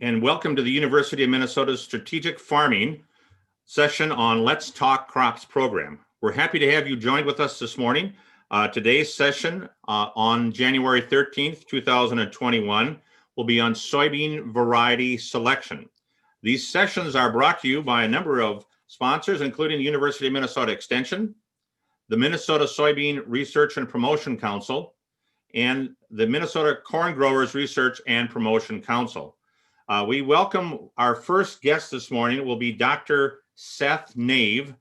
and welcome to the University of Minnesota's Strategic Farming session on Let's Talk Crops program. We're happy to have you joined with us this morning. Today's session on January 13th, 2021 will be on soybean variety selection. These sessions are brought to you by a number of sponsors, including the University of Minnesota Extension, the Minnesota Soybean Research and Promotion Council, and the Minnesota Corn Growers Research and Promotion Council. We welcome our first guest this morning. It will be Dr. Seth Naeve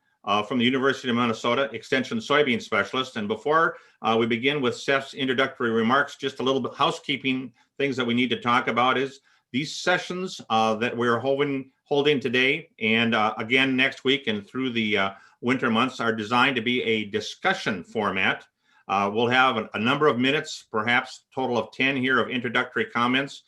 from the University of Minnesota, Extension Soybean Specialist. And before we begin with Seth's introductory remarks, just a little bit housekeeping things that we need to talk about is these sessions that we're holding today and again next week and through the winter months are designed to be a discussion format. We'll have a number of minutes, perhaps a total of 10 here of introductory comments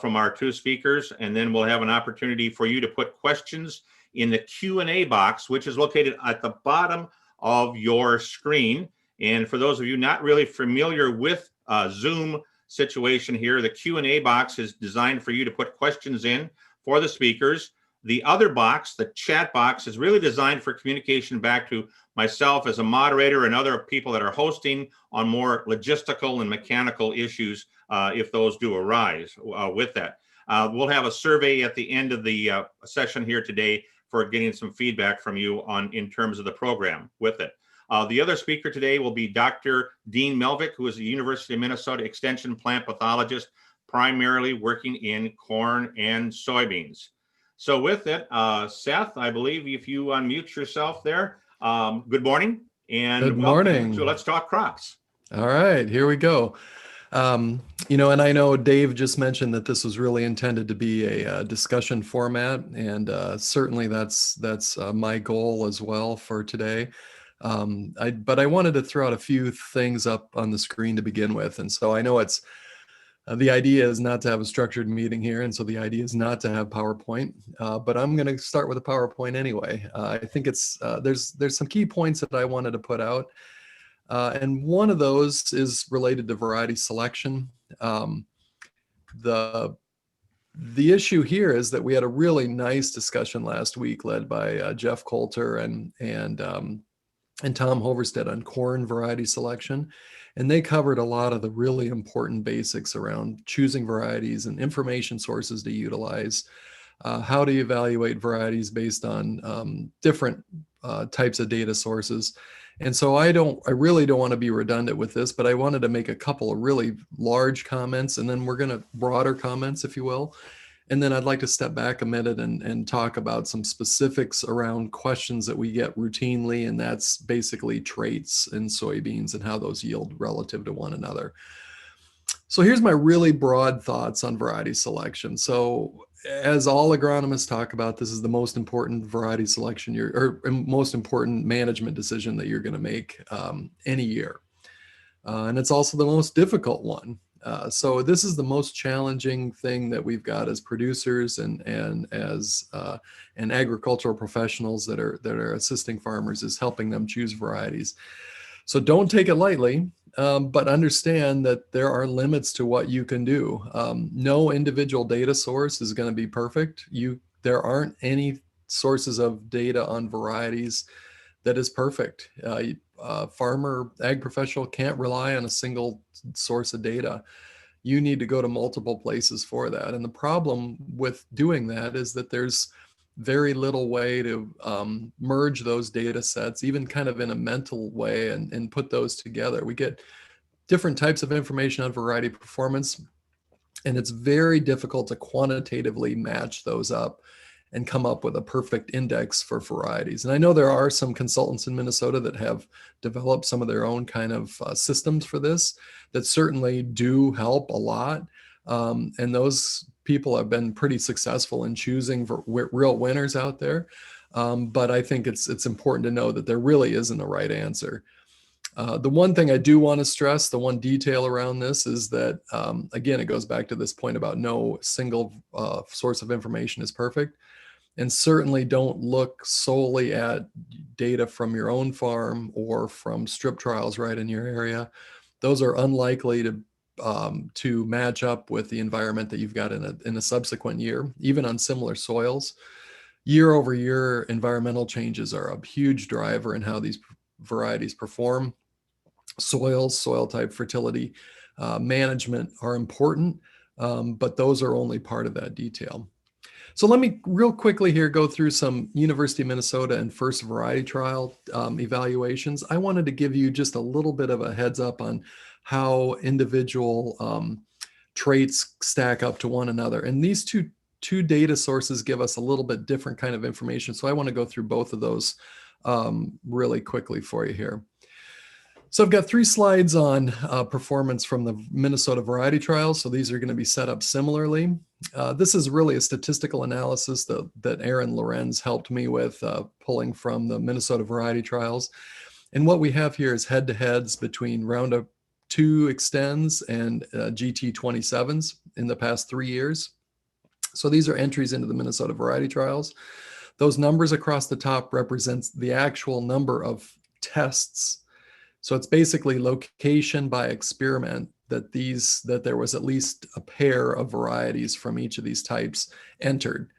from our two speakers, and then we'll have an opportunity for you to put questions in the Q&A box, which is located at the bottom of your screen. And for those of you not really familiar with Zoom situation here, the Q&A box is designed for you to put questions in for the speakers. The other box, the chat box, is really designed for communication back to myself as a moderator and other people that are hosting on more logistical and mechanical issues if those do arise with that. We'll have a survey at the end of the session here today for getting some feedback from you in terms of the program with it. The other speaker today will be Dr. Dean Malvick, who is the University of Minnesota Extension plant pathologist, primarily working in corn and soybeans. So with it, Seth, I believe if you unmute yourself there, good morning. And good morning. So Let's Talk Crops. All right, here we go. And I know Dave just mentioned that this was really intended to be a discussion format, and certainly that's my goal as well for today. But I wanted to throw out a few things up on the screen to begin with, and so I know it's the idea is not to have a structured meeting here, and so the idea is not to have PowerPoint, but I'm going to start with a PowerPoint anyway. I think it's there's some key points that I wanted to put out. And one of those is related to variety selection. The issue here is that we had a really nice discussion last week led by Jeff Coulter and Tom Hoverstead on corn variety selection. And they covered a lot of the really important basics around choosing varieties and information sources to utilize, how to evaluate varieties based on different types of data sources. And so I really don't want to be redundant with this, but I wanted to make a couple of really large comments, and then we're going to broader comments, if you will. And then I'd like to step back a minute and talk about some specifics around questions that we get routinely, and that's basically traits in soybeans and how those yield relative to one another. So here's my really broad thoughts on variety selection. So as all agronomists talk about, this is the most important variety selection or most important management decision that you're going to make any year. And it's also the most difficult one. So this is the most challenging thing that we've got as producers and agricultural professionals that are assisting farmers, is helping them choose varieties. So don't take it lightly, but understand that there are limits to what you can do. No individual data source is going to be perfect. There aren't any sources of data on varieties that is perfect. Farmer, ag professional can't rely on a single source of data. You need to go to multiple places for that. And the problem with doing that is that there's very little way to merge those data sets, even kind of in a mental way, and put those together. We get different types of information on variety performance, and it's very difficult to quantitatively match those up and come up with a perfect index for varieties. And I know there are some consultants in Minnesota that have developed some of their own kind of systems for this that certainly do help a lot. And those people have been pretty successful in choosing real winners out there. But I think it's important to know that there really isn't a right answer. The one thing I do want to stress, the one detail around this is that, again, it goes back to this point about no single source of information is perfect. And certainly don't look solely at data from your own farm or from strip trials right in your area. Those are unlikely to to match up with the environment that you've got in a subsequent year, even on similar soils. Year over year, environmental changes are a huge driver in how these varieties perform. Soils, soil type, fertility, management are important, but those are only part of that detail. So let me real quickly here go through some University of Minnesota and first variety trial evaluations. I wanted to give you just a little bit of a heads up on how individual traits stack up to one another. And these two data sources give us a little bit different kind of information. So I want to go through both of those really quickly for you here. So I've got 3 slides on performance from the Minnesota variety trials. So these are going to be set up similarly. This is really a statistical analysis that Aaron Lorenz helped me with, pulling from the Minnesota variety trials. And what we have here is head-to-heads between Roundup 2 extends and GT27s in the past 3 years. So these are entries into the Minnesota variety trials. Those numbers across the top represents the actual number of tests. So it's basically location by experiment that there was at least a pair of varieties from each of these types entered.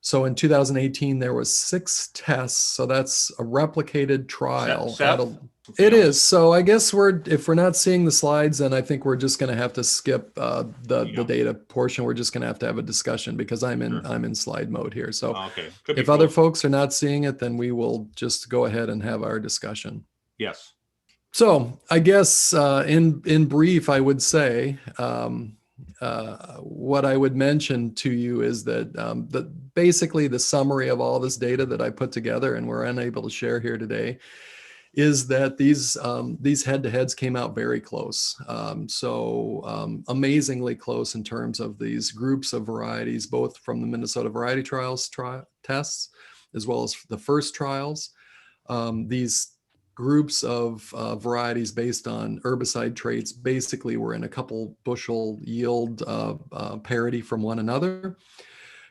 So in 2018, there was 6 tests. So that's a replicated trial. Seth? It is. So I guess if we're not seeing the slides, then I think we're just going to have to skip the data portion. We're just going to have a discussion because I'm in slide mode here. So okay. If other folks are not seeing it, then we will just go ahead and have our discussion. Yes. So I guess in brief, I would say what I would mention to you is that basically the summary of all this data that I put together and we're unable to share here today is that these head-to-heads came out very close. Amazingly close in terms of these groups of varieties, both from the Minnesota variety trials tests, as well as the first trials. These groups of varieties based on herbicide traits basically were in a couple bushel yield parity from one another.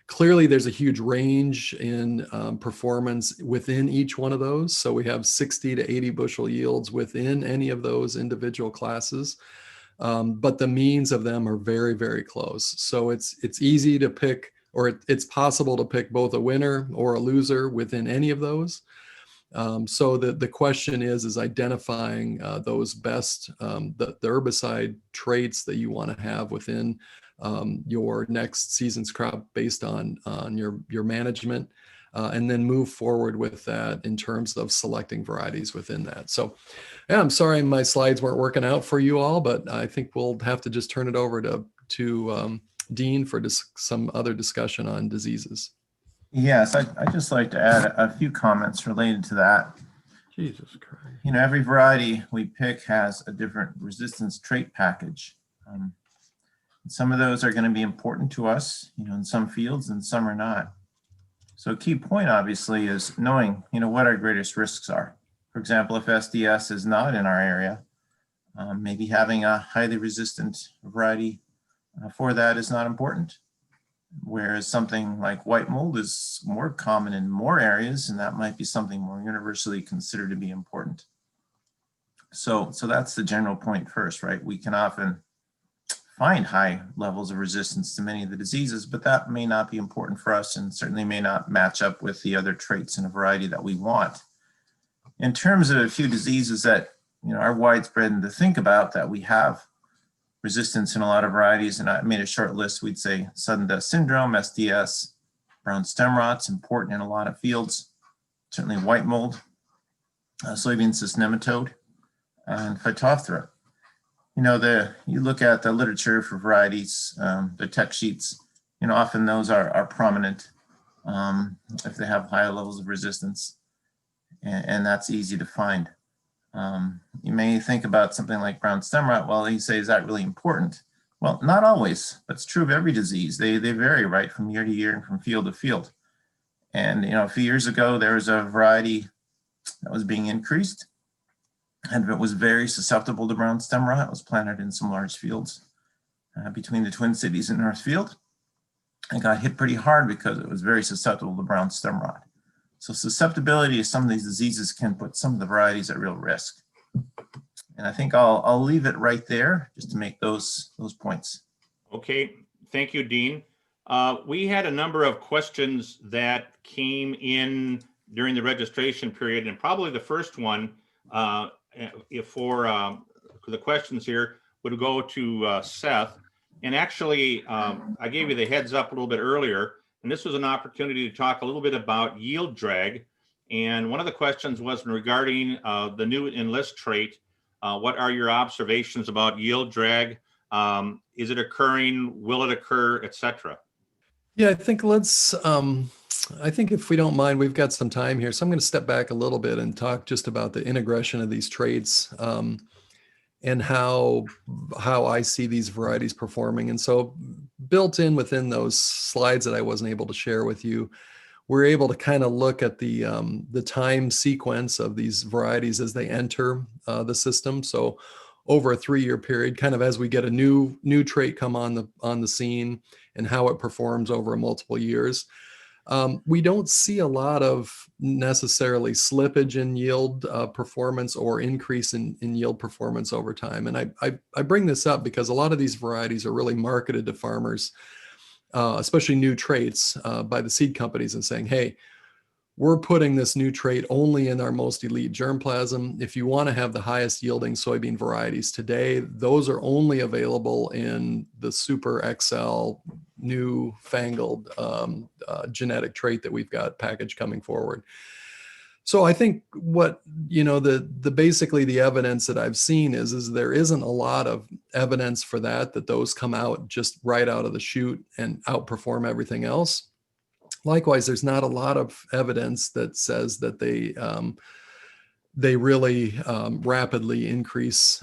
Clearly, there's a huge range in performance within each one of those. So we have 60 to 80 bushel yields within any of those individual classes. But the means of them are very, very close. So it's easy to pick, or it's possible to pick both a winner or a loser within any of those. So the question is identifying those best, the herbicide traits that you want to have within your next season's crop based on your management, and then move forward with that in terms of selecting varieties within that. So yeah, I'm sorry my slides weren't working out for you all, but I think we'll have to just turn it over to Dean for some other discussion on diseases. Yes, I'd just like to add a few comments related to that. Jesus Christ. Every variety we pick has a different resistance trait package. Some of those are going to be important to us, in some fields, and some are not. So a key point, obviously, is knowing, what our greatest risks are. For example, if SDS is not in our area, maybe having a highly resistant variety for that is not important. Whereas something like white mold is more common in more areas, and that might be something more universally considered to be important. So that's the general point first, right? We can often find high levels of resistance to many of the diseases, but that may not be important for us and certainly may not match up with the other traits in a variety that we want. In terms of a few diseases that are widespread and to think about that we have resistance in a lot of varieties, and I made a short list. We'd say sudden death syndrome, SDS, brown stem rot's important in a lot of fields, certainly white mold, soybean cyst nematode, and Phytophthora. You look at the literature for varieties, the tech sheets, often those are prominent if they have high levels of resistance, and that's easy to find. You may think about something like brown stem rot. Well, you say, is that really important? Well, not always, but it's true of every disease. They vary, right, from year to year and from field to field. And, a few years ago, there was a variety that was being increased, and it was very susceptible to brown stem rot. It was planted in some large fields between the Twin Cities and Northfield. It got hit pretty hard because it was very susceptible to brown stem rot. So susceptibility to some of these diseases can put some of the varieties at real risk. And I think I'll leave it right there just to make those points. Okay, thank you, Dean. We had a number of questions that came in during the registration period, and probably the first one for the questions here would go to Seth. And actually, I gave you the heads up a little bit earlier, and this was an opportunity to talk a little bit about yield drag. And one of the questions was regarding the new enlist trait. What are your observations about yield drag? Is it occurring? Will it occur, etc.? Yeah, I think I think if we don't mind, we've got some time here. So I'm going to step back a little bit and talk just about the integration of these traits and how I see these varieties performing. And so built in within those slides that I wasn't able to share with you, we're able to kind of look at the time sequence of these varieties as they enter the system. So over a 3-year period, kind of as we get a new trait come on the scene and how it performs over multiple years. We don't see a lot of necessarily slippage in yield performance or increase in yield performance over time. And I bring this up because a lot of these varieties are really marketed to farmers, especially new traits by the seed companies and saying, hey, we're putting this new trait only in our most elite germplasm. If you want to have the highest yielding soybean varieties today, those are only available in the Super XL new fangled genetic trait that we've got packaged coming forward. So I think what, basically the evidence that I've seen is there isn't a lot of evidence for that those come out just right out of the chute and outperform everything else. Likewise, there's not a lot of evidence that says that they really rapidly increase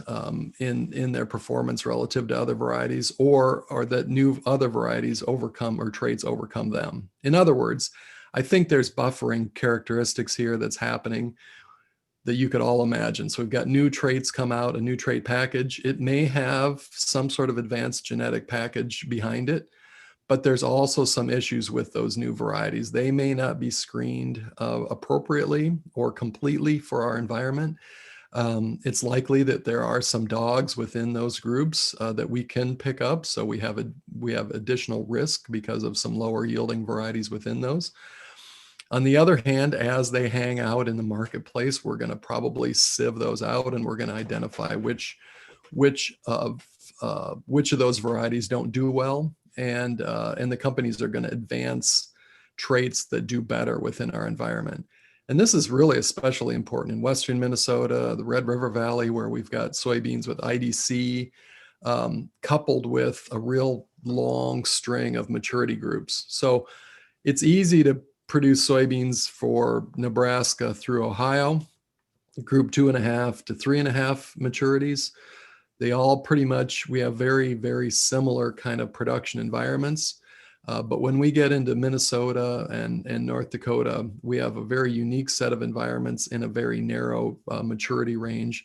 in their performance relative to other varieties, or that other varieties overcome or traits overcome them. In other words, I think there's buffering characteristics here that's happening that you could all imagine. So we've got new traits come out, a new trait package. It may have some sort of advanced genetic package behind it, but there's also some issues with those new varieties. They may not be screened appropriately or completely for our environment. It's likely that there are some dogs within those groups that we can pick up. So we have additional risk because of some lower yielding varieties within those. On the other hand, as they hang out in the marketplace, we're going to probably sieve those out, and we're going to identify which of those varieties don't do well. And the companies are going to advance traits that do better within our environment. And this is really especially important in Western Minnesota, the Red River Valley, where we've got soybeans with IDC, coupled with a real long string of maturity groups. So it's easy to produce soybeans for Nebraska through Ohio, group 2.5 to 3.5 maturities. They all we have very, very similar kind of production environments. But when we get into Minnesota and North Dakota, we have a very unique set of environments in a very narrow maturity range.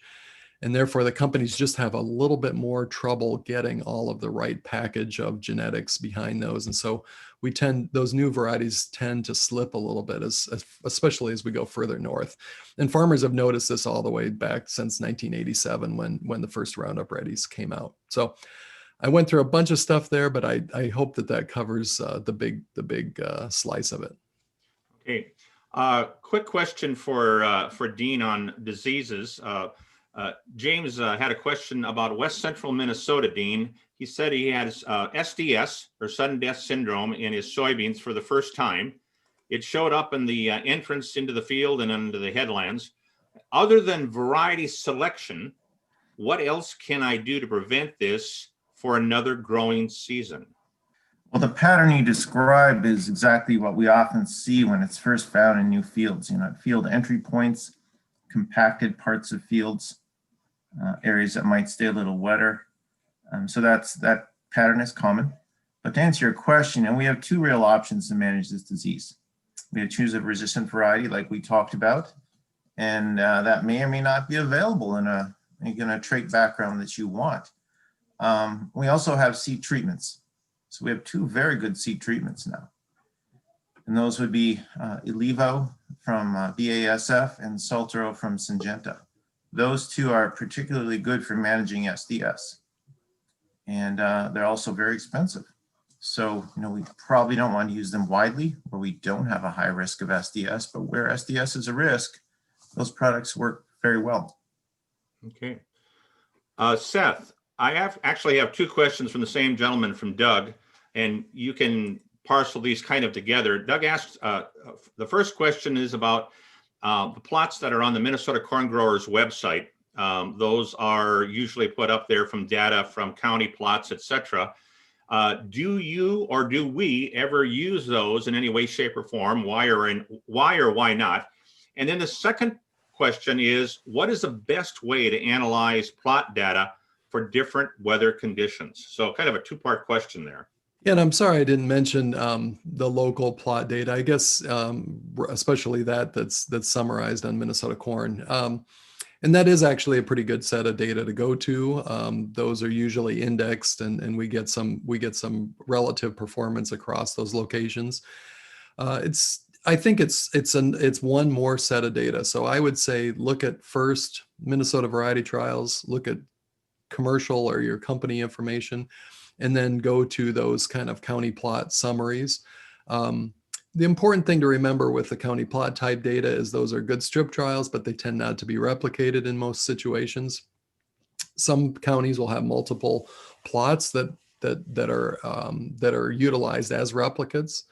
And therefore, the companies just have a little bit more trouble getting all of the right package of genetics behind those. And so those new varieties tend to slip a little bit, especially as we go further north. And farmers have noticed this all the way back since 1987 when the first Roundup Readies came out. So I went through a bunch of stuff there, but I hope that covers the big slice of it. Okay. Quick question for Dean on diseases. James had a question about West Central Minnesota, Dean. He said he has SDS, or sudden death syndrome, in his soybeans for the first time. It showed up in the entrance into the field and into the headlands. Other than variety selection, what else can I do to prevent this for another growing season? Well, the pattern you described is exactly what we often see when it's first found in new fields. At field entry points, compacted parts of fields, areas that might stay a little wetter. So that pattern is common. But to answer your question, we have two real options to manage this disease. We have choose a resistant variety like we talked about, and that may or may not be available in a trait background that you want. We also have seed treatments. So we have two very good seed treatments now. And those would be Elevo from BASF and Saltero from Syngenta. those two are particularly good for managing SDS. And they're also very expensive. So, we probably don't want to use them widely where we don't have a high risk of SDS, but where SDS is a risk, those products work very well. Okay. Seth, I actually have two questions from the same gentleman, from Doug, and you can parcel these kind of together. Doug asks, the first question is about the plots that are on the Minnesota Corn Growers website. Those are usually put up there from data from county plots, etc. Do you or do we ever use those in any way, shape, or form? Why or why not? And then the second question is, what is the best way to analyze plot data for different weather conditions? So kind of a two-part question there. And I'm sorry I didn't mention the local plot data. I guess especially that's summarized on Minnesota Corn. And that is actually a pretty good set of data to go to. Those are usually indexed, and we get some relative performance across those locations. I think it's one more set of data. So I would say look at first Minnesota variety trials, look at commercial or your company information, and then go to those kind of county plot summaries. The important thing to remember with the county plot type data is those are good strip trials, but they tend not to be replicated in most situations. Some counties will have multiple plots that are utilized as replicates.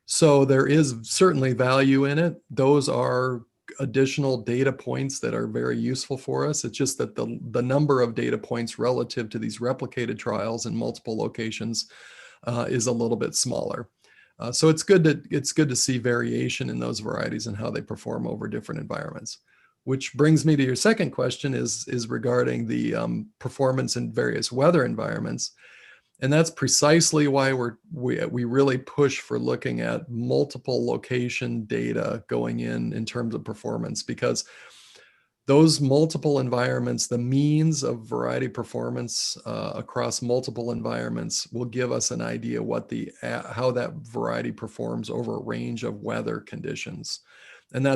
So there is certainly value in it. Those are additional data points that are very useful for us. It's just that the number of data points relative to these replicated trials in multiple locations is a little bit smaller. So it's good to see variation in those varieties and how they perform over different environments. Which brings me to your second question is regarding the performance in various weather environments. And that's precisely why we really push for looking at multiple location data going in terms of performance, because those multiple environments, the means of variety performance across multiple environments, will give us an idea how that variety performs over a range of weather conditions. And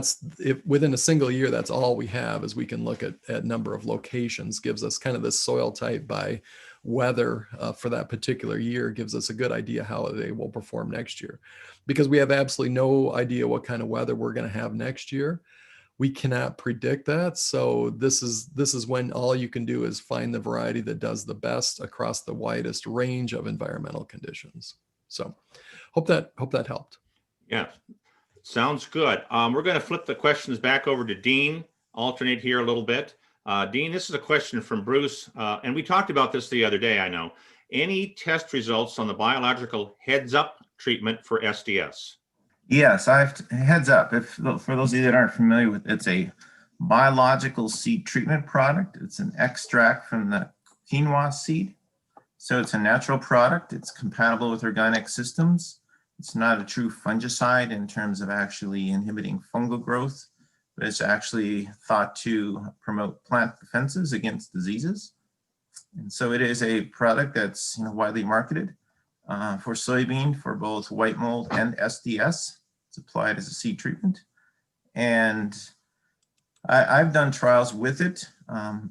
within a single year, that's all we have, is we can look at number of locations. Gives us kind of this soil type by weather for that particular year, gives us a good idea how they will perform next year. Because we have absolutely no idea what kind of weather we're going to have next year. We cannot predict that. So this is when all you can do is find the variety that does the best across the widest range of environmental conditions. So hope that helped. Yeah, sounds good. We're going to flip the questions back over to Dean, alternate here a little bit. Dean, this is a question from Bruce, and we talked about this the other day, I know. Any test results on the biological heads-up treatment for SDS? Yes, I have heads up. For those of you that aren't familiar with it, it's a biological seed treatment product. It's an extract from the quinoa seed. So it's a natural product. It's compatible with organic systems. It's not a true fungicide in terms of actually inhibiting fungal growth, but it's actually thought to promote plant defenses against diseases. And so it is a product that's widely marketed for soybean for both white mold and SDS. It's applied as a seed treatment. And I've done trials with it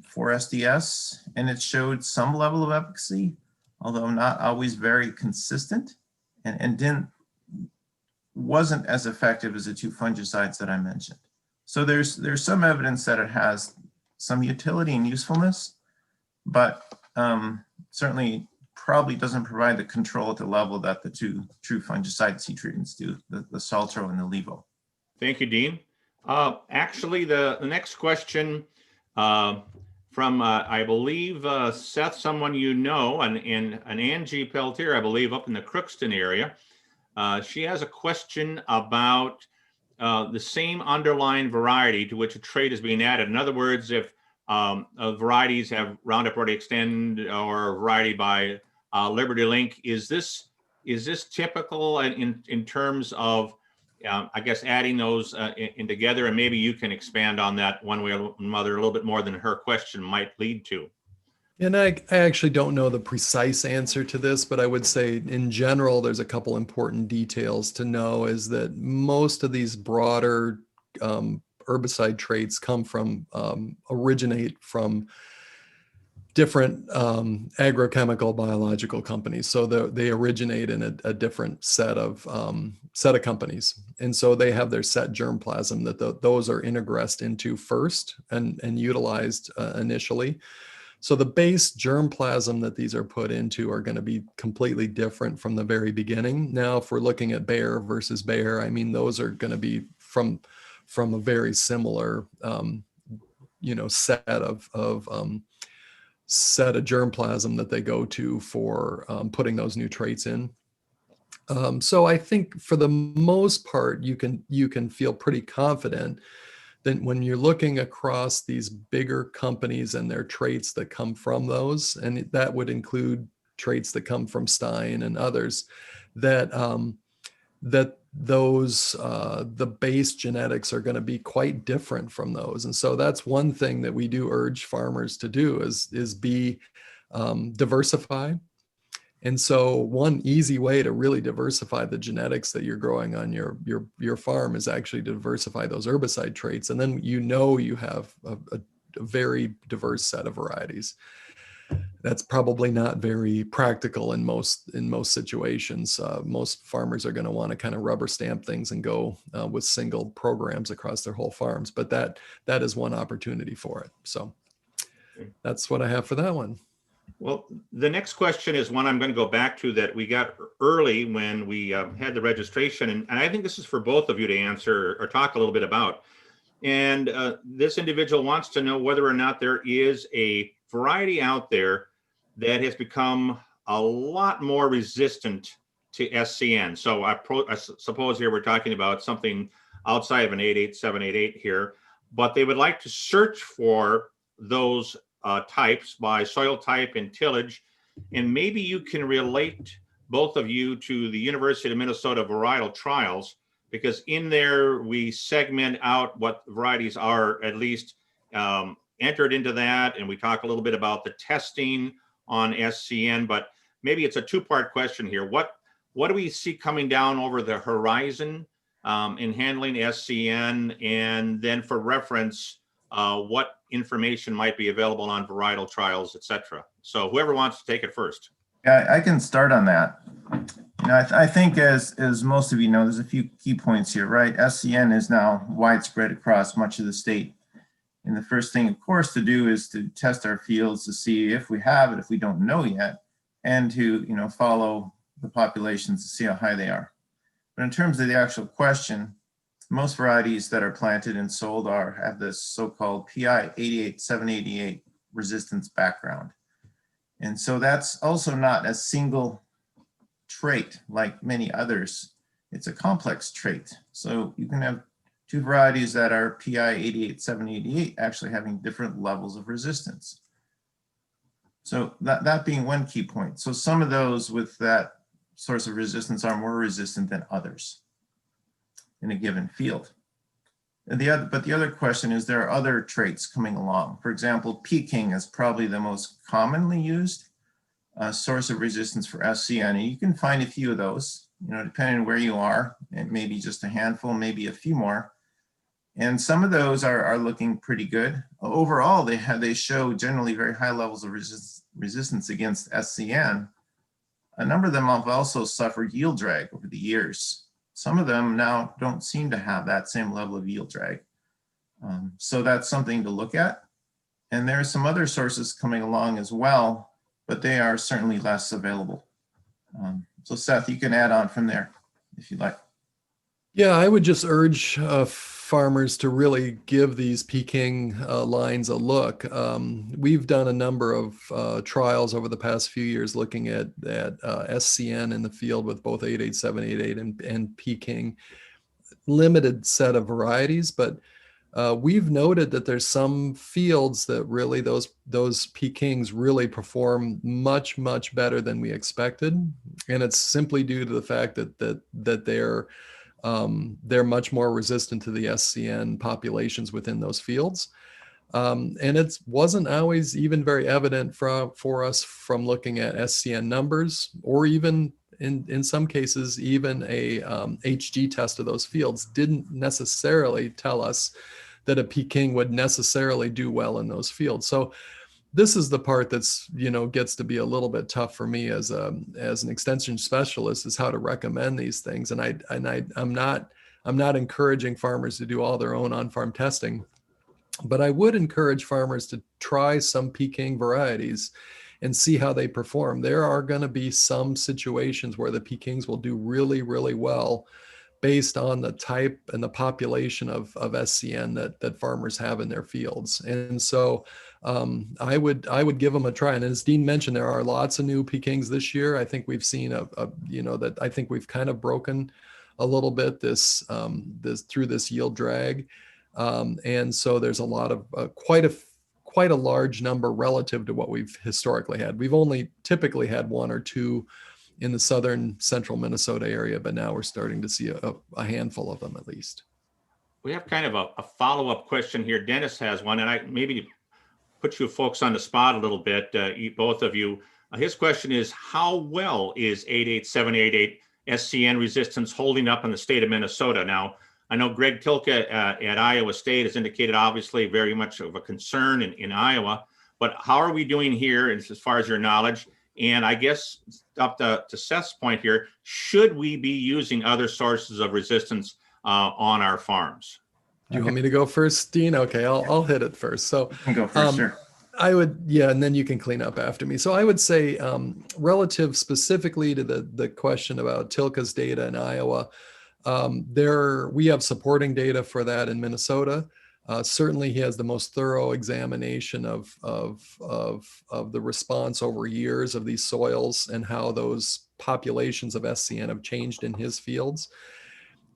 for SDS, and it showed some level of efficacy, although not always very consistent, and wasn't as effective as the two fungicides that I mentioned. So there's some evidence that it has some utility and usefulness, but certainly probably doesn't provide the control at the level that the two true fungicide seed treatments do, the Saltro and the Levo. Thank you, Dean. Actually, the next question from, I believe, Seth, someone you know, and Angie Peltier, I believe, up in the Crookston area. She has a question about the same underlying variety to which a trait is being added. In other words, if varieties have Roundup Ready Extend or a variety by Liberty Link, is this typical in terms of, I guess, adding those in together? And maybe you can expand on that one way or another a little bit more than her question might lead to. And I actually don't know the precise answer to this, but I would say in general, there's a couple important details to know, is that most of these broader herbicide traits originate from different agrochemical biological companies. So they originate in a different set of companies. And so they have their set germplasm that those are integrated into first and utilized initially. So the base germplasm that these are put into are going to be completely different from the very beginning. Now, if we're looking at Bayer versus Bayer, I mean, those are going to be from a very similar, set of germplasm that they go to for putting those new traits in. So I think for the most part, you can feel pretty confident that when you're looking across these bigger companies and their traits that come from those, and that would include traits that come from Stein and others, that the base genetics are going to be quite different from those. And so that's one thing that we do urge farmers to do is be diversify. And so one easy way to really diversify the genetics that you're growing on your farm is actually to diversify those herbicide traits. And then you have a very diverse set of varieties. That's probably not very practical in most situations. Most farmers are going to want to kind of rubber stamp things and go with single programs across their whole farms. But that is one opportunity for it. So that's what I have for that one. Well, the next question is one I'm going to go back to that we got early when we had the registration. And I think this is for both of you to answer or talk a little bit about. And this individual wants to know whether or not there is a variety out there that has become a lot more resistant to SCN. So I suppose here we're talking about something outside of an 88788 here, but they would like to search for those types by soil type and tillage. And maybe you can relate, both of you, to the University of Minnesota varietal trials, because in there we segment out what varieties are at least entered into that. And we talk a little bit about the testing on SCN, but maybe it's a two-part question here. What do we see coming down over the horizon in handling SCN? And then for reference, what information might be available on varietal trials, et cetera. So whoever wants to take it first. Yeah, I can start on that. I think as most of you know, there's a few key points here, right? SCN is now widespread across much of the state. And the first thing, of course, to do is to test our fields to see if we have it, if we don't know yet, and to follow the populations to see how high they are. But in terms of the actual question, most varieties that are planted and sold have this so-called PI 88788 resistance background. And so that's also not a single trait like many others. It's a complex trait. So you can have two varieties that are PI 88788 actually having different levels of resistance. So that being one key point. So some of those with that source of resistance are more resistant than others in a given field. And but the other question is, there are other traits coming along. For example, Peking is probably the most commonly used source of resistance for SCN. And you can find a few of those, depending on where you are, and maybe just a handful, maybe a few more. And some of those are looking pretty good. Overall, they show generally very high levels of resistance against SCN. A number of them have also suffered yield drag over the years. Some of them now don't seem to have that same level of yield drag. So that's something to look at. And there are some other sources coming along as well, but they are certainly less available. So Seth, you can add on from there if you'd like. Yeah, I would just urge farmers to really give these Peking lines a look. We've done a number of trials over the past few years looking at SCN in the field with both 88788 and Peking. Limited set of varieties, but we've noted that there's some fields that really those Pekings really perform much better than we expected, and it's simply due to the fact that they're much more resistant to the SCN populations within those fields. And it wasn't always even very evident for us from looking at SCN numbers, or even in some cases, even a HG test of those fields didn't necessarily tell us that a Peking would necessarily do well in those fields. So this is the part that's, gets to be a little bit tough for me as an extension specialist, is how to recommend these things. And I'm not encouraging farmers to do all their own on-farm testing, but I would encourage farmers to try some Peking varieties and see how they perform. There are going to be some situations where the Pekings will do really, really well based on the type and the population of SCN that farmers have in their fields. And so I would give them a try. And as Dean mentioned, there are lots of new Pekings this year. I think we've seen that I think we've kind of broken a little bit this through this yield drag. And so there's a lot of quite a large number relative to what we've historically had. We've only typically had one or two in the southern central Minnesota area, but now we're starting to see a handful of them at least. We have kind of a follow-up question here. Dennis has one, and I maybe put you folks on the spot a little bit, both of you. His question is, how well is 88788 SCN resistance holding up in the state of Minnesota? Now, I know Greg Tilke at Iowa State has indicated obviously very much of a concern in Iowa, but how are we doing here as far as your knowledge? And I guess up to Seth's point here, should we be using other sources of resistance on our farms? Do you want me to go first, Dean? Okay, I'll hit it first. So You can go first, sure. I would, yeah, and then you can clean up after me. So I would say relative specifically to the question about Tilke's data in Iowa, we have supporting data for that in Minnesota. Certainly he has the most thorough examination of the response over years of these soils and how those populations of SCN have changed in his fields.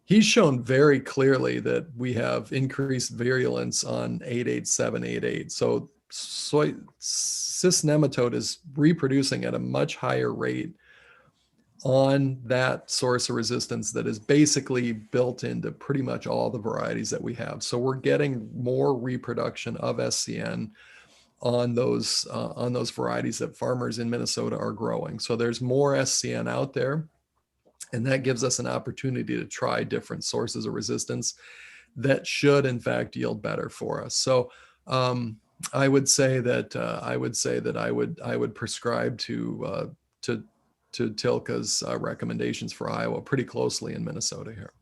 He's shown very clearly that we have increased virulence on 88788. So cyst nematode is reproducing at a much higher rate on that source of resistance that is basically built into pretty much all the varieties that we have. So we're getting more reproduction of SCN on those varieties that farmers in Minnesota are growing. So there's more SCN out there, and that gives us an opportunity to try different sources of resistance that should in fact yield better for us. So I would say that I would prescribe to Tilke's recommendations for Iowa pretty closely in Minnesota here.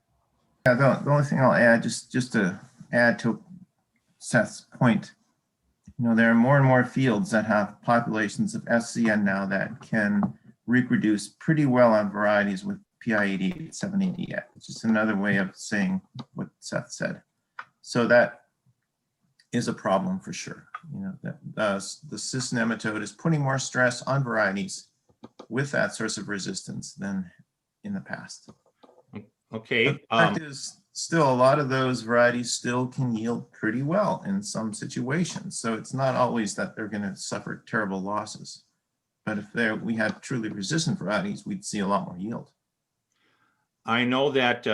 Yeah, the only thing I'll add, just to add to Seth's point, there are more and more fields that have populations of SCN now that can reproduce pretty well on varieties with PI 88788. It's just another way of saying what Seth said. So that is a problem for sure. That the cyst nematode is putting more stress on varieties with that source of resistance than in the past. Okay. The fact is, still a lot of those varieties still can yield pretty well in some situations. So it's not always that they're going to suffer terrible losses. But if we had truly resistant varieties, we'd see a lot more yield. I know that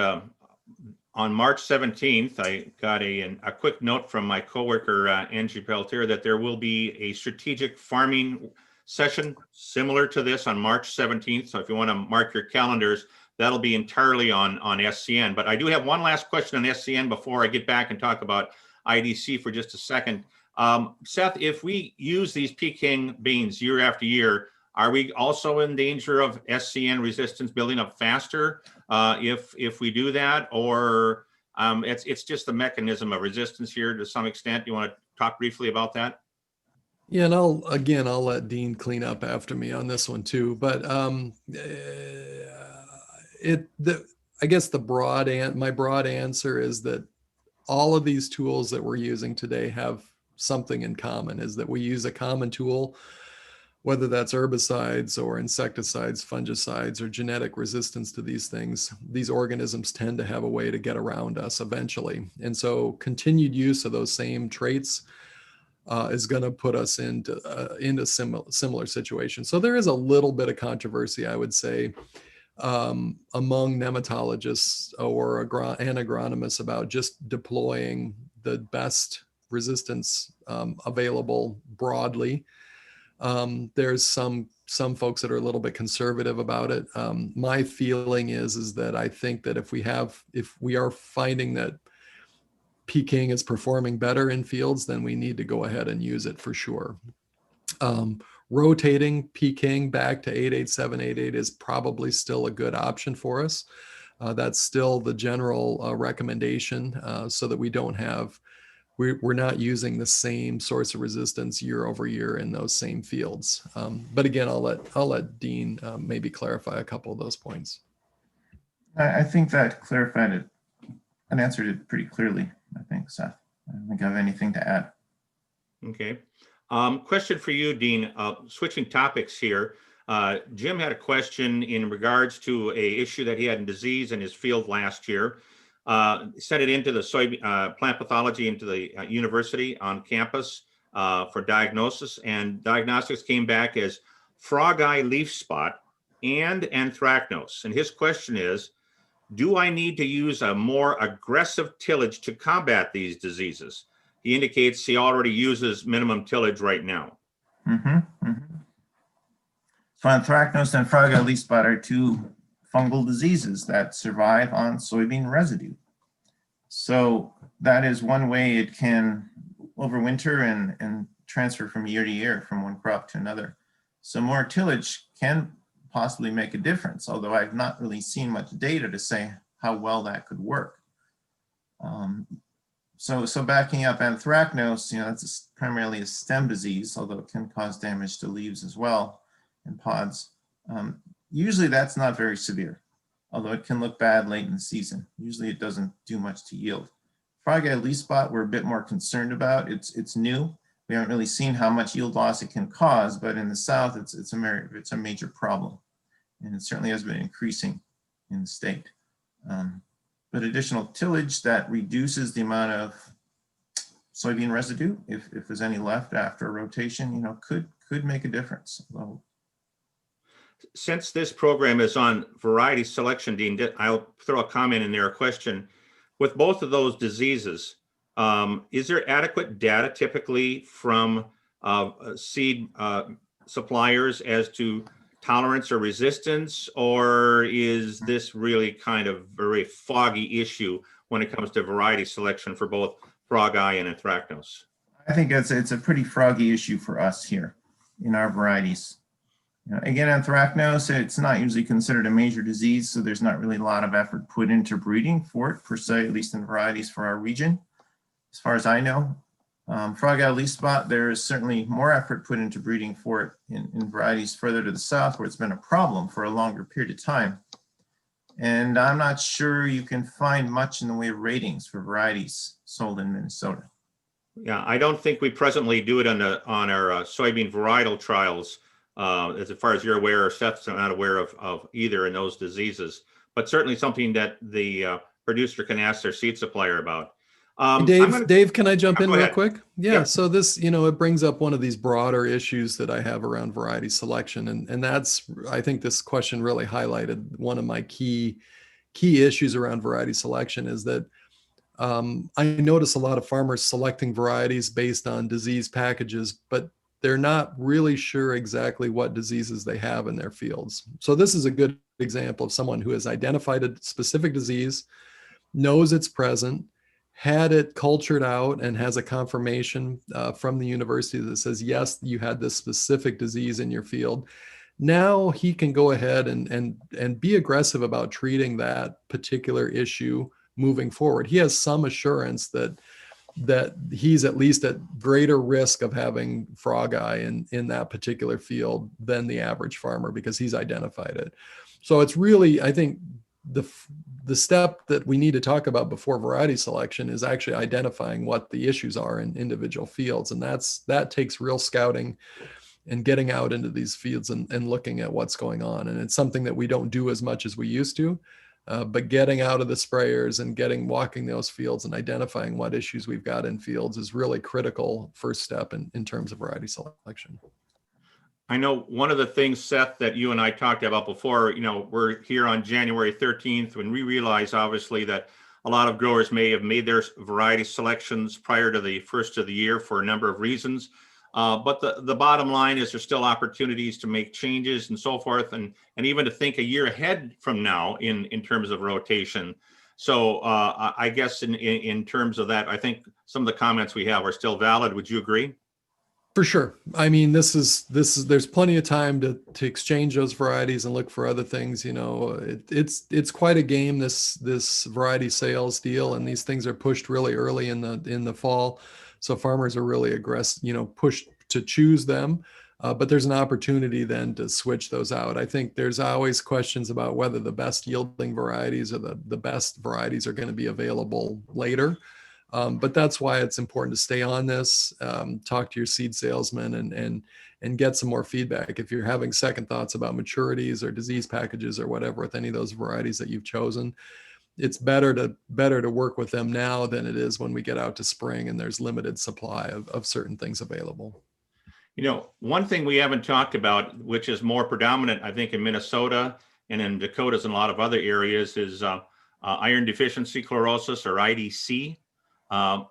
on March 17th, I got a quick note from my coworker, Angie Peltier, that there will be a strategic farming session similar to this on March 17th. So if you want to mark your calendars, that'll be entirely on SCN. But I do have one last question on SCN before I get back and talk about IDC for just a second. Seth, if we use these Peking beans year after year, are we also in danger of SCN resistance building up faster if we do that? Or it's just the mechanism of resistance here to some extent? You want to talk briefly about that? Yeah, and I'll let Dean clean up after me on this one too. But I guess my broad answer is that all of these tools that we're using today have something in common, is that we use a common tool, whether that's herbicides or insecticides, fungicides, or genetic resistance to these things. These organisms tend to have a way to get around us eventually. And so continued use of those same traits is going to put us into similar situations. So there is a little bit of controversy, I would say, among nematologists or and agronomists about just deploying the best resistance available broadly. There's some folks that are a little bit conservative about it. My feeling is that I think that if we are finding that Peking is performing better in fields, then we need to go ahead and use it for sure. Rotating Peking back to 88788 is probably still a good option for us. That's still the general recommendation, so that we don't have, we're not using the same source of resistance year over year in those same fields. But again, I'll let Dean maybe clarify a couple of those points. I think that clarified it and answered it pretty clearly, I think, Seth. I don't think I have anything to add. Okay. Question for you, Dean. Switching topics here. Jim had a question in regards to a issue that he had in disease in his field last year. Sent it into the soybean plant pathology into the university on campus for diagnosis, and diagnostics came back as frog eye leaf spot and anthracnose. And his question is, do I need to use a more aggressive tillage to combat these diseases? He indicates he already uses minimum tillage right now. So anthracnose and frog eye leaf spot are two fungal diseases that survive on soybean residue. So that is one way it can overwinter and transfer from year to year, from one crop to another. So more tillage can possibly make a difference, although I've not really seen much data to say how well that could work. So backing up anthracnose, that's primarily a stem disease, although it can cause damage to leaves as well and pods. Usually that's not very severe, although it can look bad late in the season. Usually it doesn't do much to yield. Frog eye leaf spot we're a bit more concerned about. It's new. We haven't really seen how much yield loss it can cause, but in the South, it's a major problem. And it certainly has been increasing in the state. But additional tillage that reduces the amount of soybean residue, if there's any left after a rotation, could make a difference. Since this program is on variety selection, Dean, I'll throw a comment in there, a question. With both of those diseases, is there adequate data typically from seed suppliers as to tolerance or resistance, or is this really kind of very foggy issue when it comes to variety selection for both frog eye and anthracnose? I think it's a pretty froggy issue for us here in our varieties. Again, anthracnose, it's not usually considered a major disease, so there's not really a lot of effort put into breeding for it per se, at least in varieties for our region, as far as I know. Frog eye leaf spot, there is certainly more effort put into breeding for it in varieties further to the south, where it's been a problem for a longer period of time. And I'm not sure you can find much in the way of ratings for varieties sold in Minnesota. Yeah, I don't think we presently do it on our soybean varietal trials, as far as you're aware, or Seth's not aware of either in those diseases, but certainly something that the producer can ask their seed supplier about. Dave, can I jump in real ahead. quick? Yeah, so this, it brings up one of these broader issues that I have around variety selection. And that's, I think this question really highlighted one of my key issues around variety selection is that I notice a lot of farmers selecting varieties based on disease packages, but they're not really sure exactly what diseases they have in their fields. So this is a good example of someone who has identified a specific disease, knows it's present, had it cultured out, and has a confirmation from the university that says, yes, you had this specific disease in your field. Now he can go ahead and be aggressive about treating that particular issue moving forward. He has some assurance that he's at least at greater risk of having frog eye in that particular field than the average farmer, because he's identified it. So it's really, I think, the step that we need to talk about before variety selection is actually identifying what the issues are in individual fields. And that takes real scouting and getting out into these fields and looking at what's going on. And it's something that we don't do as much as we used to, but getting out of the sprayers and walking those fields and identifying what issues we've got in fields is really critical first step in terms of variety selection. I know one of the things, Seth, that you and I talked about before, we're here on January 13th when we realize obviously that a lot of growers may have made their variety selections prior to the first of the year for a number of reasons. But the bottom line is there's still opportunities to make changes and so forth, and even to think a year ahead from now in terms of rotation. So I guess in terms of that, I think some of the comments we have are still valid. Would you agree? For sure. I mean, there's plenty of time to exchange those varieties and look for other things. You know, it's quite a game, this variety sales deal, and these things are pushed really early in the fall. So farmers are really aggressive, you know, pushed to choose them. But there's an opportunity then to switch those out. I think there's always questions about whether the best yielding varieties or the best varieties are going to be available later. But that's why it's important to stay on this, talk to your seed salesman and get some more feedback. If you're having second thoughts about maturities or disease packages or whatever with any of those varieties that you've chosen, it's better to work with them now than it is when we get out to spring and there's limited supply of certain things available. You know, one thing we haven't talked about, which is more predominant, I think, in Minnesota and in Dakotas and a lot of other areas, is iron deficiency chlorosis, or IDC,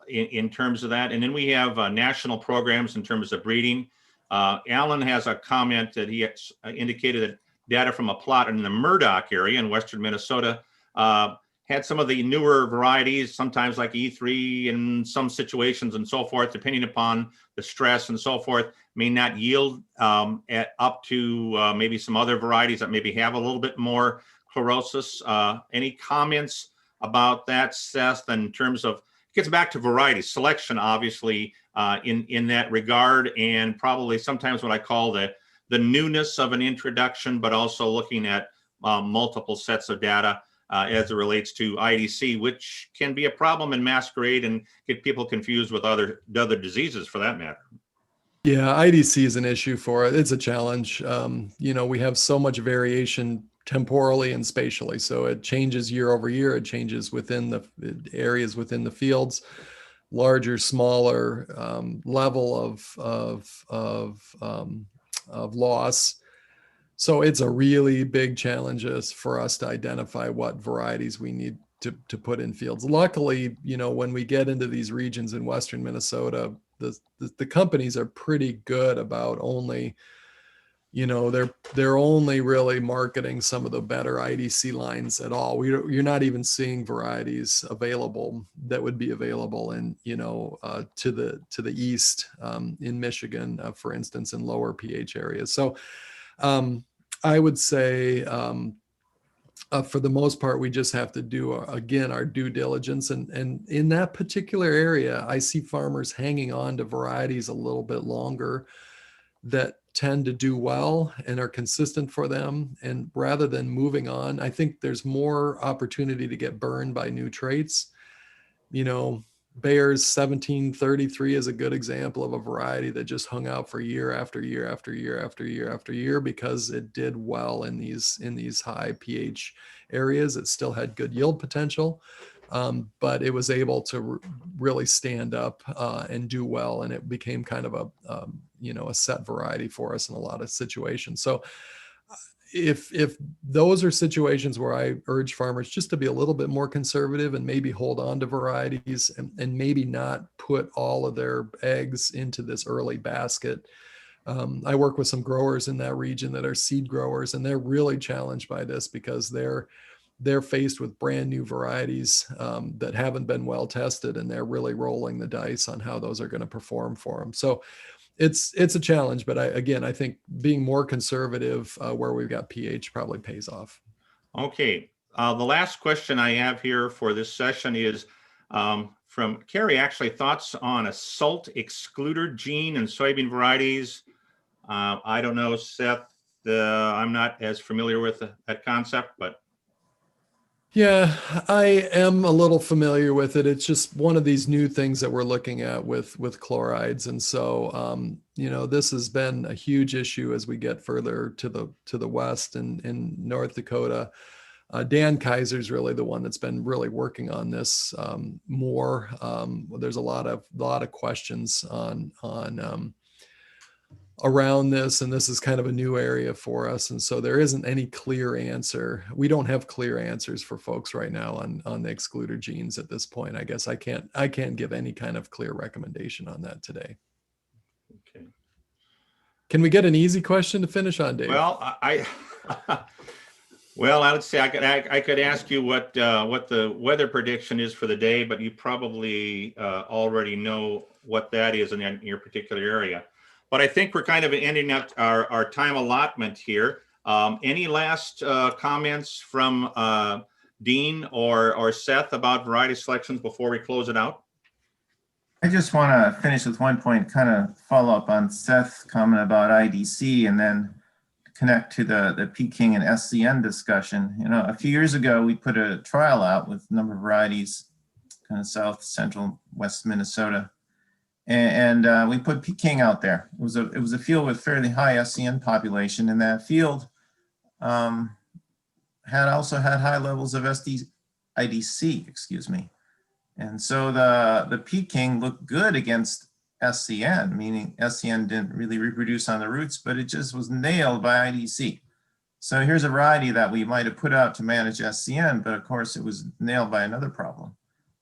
in terms of that. And then we have national programs in terms of breeding. Alan has a comment that he indicated that data from a plot in the Murdoch area in western Minnesota had some of the newer varieties, sometimes like E3 in some situations and so forth, depending upon the stress and so forth, may not yield at up to maybe some other varieties that maybe have a little bit more chlorosis. Any comments about that, Seth, in terms of, it gets back to variety selection, obviously, in that regard, and probably sometimes what I call the newness of an introduction, but also looking at multiple sets of data as it relates to IDC, which can be a problem and masquerade and get people confused with other diseases for that matter. Yeah, IDC is an issue for it. It's a challenge. You know, we have so much variation temporally and spatially. So it changes year over year. It changes within the areas within the fields, larger, smaller level of loss. So it's a really big challenge for us to identify what varieties we need to put in fields. Luckily, you know, when we get into these regions in western Minnesota, the companies are pretty good about only, you know, they're only really marketing some of the better IDC lines at all. You're not even seeing varieties available that would be available in, you know, to the east in Michigan, for instance, in lower pH areas. So I would say for the most part, we just have to do, again, our due diligence. And in that particular area, I see farmers hanging on to varieties a little bit longer that tend to do well and are consistent for them. And rather than moving on, I think there's more opportunity to get burned by new traits. You know, Bayer's 1733 is a good example of a variety that just hung out for year after year after year after year after year because it did well in these high pH areas. It still had good yield potential, but it was able to really stand up and do well, and it became kind of a set variety for us in a lot of situations. So if those are situations where I urge farmers just to be a little bit more conservative and maybe hold on to varieties and maybe not put all of their eggs into this early basket. I work with some growers in that region that are seed growers, and they're really challenged by this because they're faced with brand new varieties that haven't been well tested, and they're really rolling the dice on how those are going to perform for them. So it's a challenge, but I think being more conservative where we've got pH probably pays off. Okay. The last question I have here for this session is from Carrie, actually, thoughts on a salt excluder gene in soybean varieties. I don't know, Seth, I'm not as familiar with that concept, but. Yeah, I am a little familiar with it. It's just one of these new things that we're looking at with chlorides. And so, you know, this has been a huge issue as we get further to the west and in North Dakota. Dan Kaiser's really the one that's been really working on this more. There's a lot of questions on around this, and this is kind of a new area for us, and so there isn't any clear answer. We don't have clear answers for folks right now on the excluder genes at this point. I guess I can't give any kind of clear recommendation on that today. Okay. Can we get an easy question to finish on, Dave? Well, Well, I would say I could ask you what the weather prediction is for the day, but you probably already know what that is in your particular area. But I think we're kind of ending up our time allotment here. Any last comments from Dean or Seth about variety selections before we close it out? I just want to finish with one point, kind of follow up on Seth's comment about IDC and then connect to the Peking and SCN discussion. You know, a few years ago, we put a trial out with a number of varieties, kind of south, central, west Minnesota. And we put Peking out there. It was a field with fairly high SCN population, and that field also had high levels of IDC, excuse me. And so the Peking looked good against SCN, meaning SCN didn't really reproduce on the roots, but it just was nailed by IDC. So here's a variety that we might have put out to manage SCN, but of course it was nailed by another problem.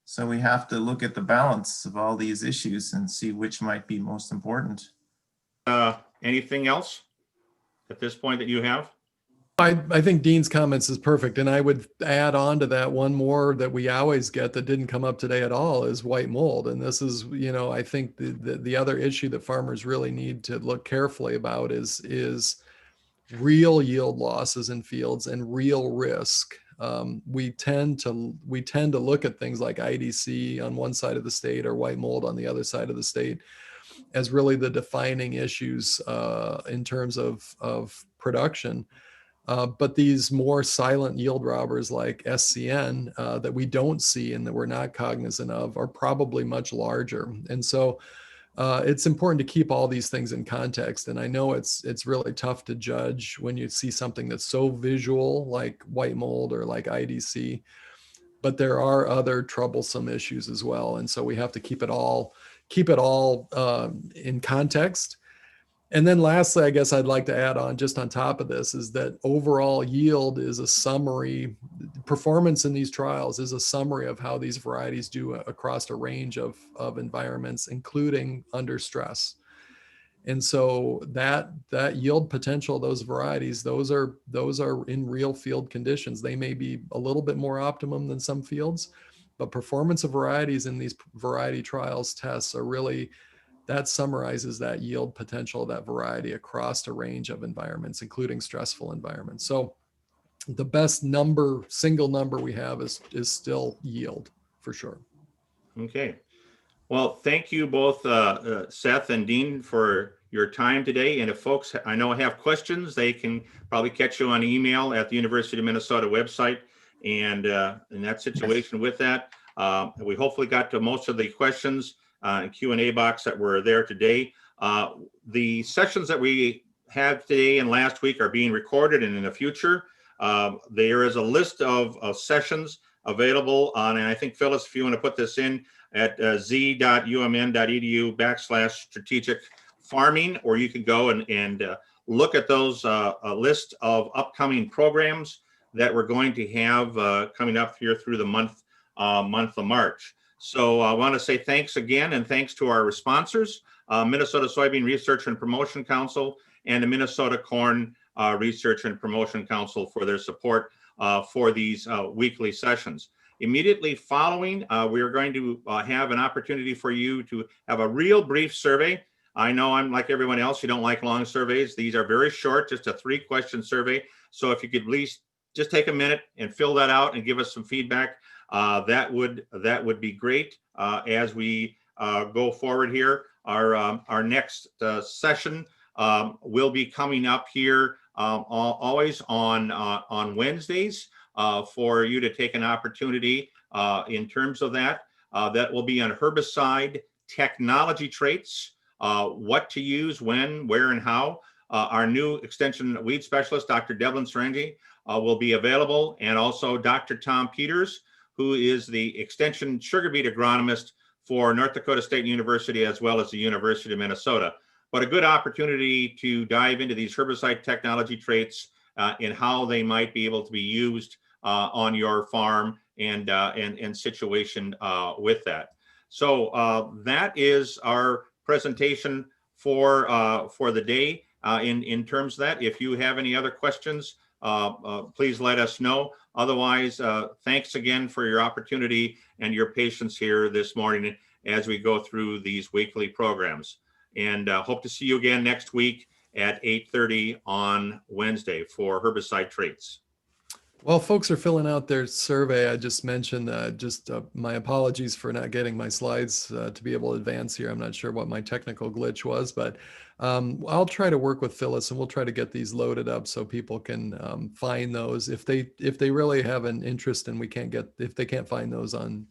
So we have to look at the balance of all these issues and see which might be most important. Anything else at this point that you have? I think Dean's comments is perfect. And I would add on to that one more that we always get that didn't come up today at all is white mold. And this is, you know, I think the other issue that farmers really need to look carefully about is real yield losses in fields and real risk. We tend to look at things like IDC on one side of the state or white mold on the other side of the state as really the defining issues in terms of production. But these more silent yield robbers like SCN that we don't see and that we're not cognizant of are probably much larger. And so it's important to keep all these things in context. And I know it's really tough to judge when you see something that's so visual like white mold or like IDC, but there are other troublesome issues as well. And so we have to keep it all in context. And then lastly, I guess I'd like to add on just on top of this is that overall yield is a summary, performance in these trials is a summary of how these varieties do across a range of environments, including under stress. And so that yield potential of those varieties, those are in real field conditions. They may be a little bit more optimum than some fields, but performance of varieties in these variety trials tests are really, that summarizes that yield potential of that variety across a range of environments, including stressful environments. So the best single number we have is still yield for sure. Okay. Well, thank you both, Seth and Dean, for your time today. And if folks I know have questions, they can probably catch you on email at the University of Minnesota website. And in that situation with that, we hopefully got to most of the questions and Q&A box that were there today. The sessions that we had today and last week are being recorded, and in the future, there is a list of sessions available on, and I think Phyllis, if you want to put this in at z.umn.edu/strategic farming, or you could go and look at those a list of upcoming programs that we're going to have coming up here through the month of March. So I want to say thanks again, and thanks to our sponsors, Minnesota Soybean Research and Promotion Council and the Minnesota Corn Research and Promotion Council for their support for these weekly sessions. Immediately following, we are going to have an opportunity for you to have a real brief survey. I know I'm like everyone else, you don't like long surveys. These are very short, just a 3-question survey. So if you could at least just take a minute and fill that out and give us some feedback, that would be great as we go forward here. Our next session will be coming up here always on Wednesdays for you to take an opportunity in terms of that. That will be on herbicide technology traits, what to use, when, where, and how. Our new extension weed specialist, Dr. Devlin Serengi, will be available, and also Dr. Tom Peters, who is the extension sugar beet agronomist for North Dakota State University as well as the University of Minnesota. But a good opportunity to dive into these herbicide technology traits and how they might be able to be used on your farm and situation with that. So that is our presentation for the day in terms of that. If you have any other questions, please let us know. Otherwise, thanks again for your opportunity and your patience here this morning as we go through these weekly programs. And hope to see you again next week at 8:30 on Wednesday for herbicide traits. While folks are filling out their survey, I just mentioned my apologies for not getting my slides to be able to advance here. I'm not sure what my technical glitch was, but I'll try to work with Phyllis and we'll try to get these loaded up so people can find those. If they really have an interest and if they can't find those on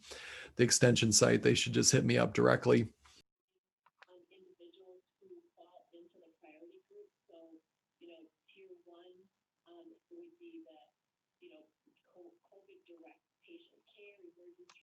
the extension site, they should just hit me up directly. Individuals who fall into the priority group. So, tier one would be the, COVID direct patient care, emergency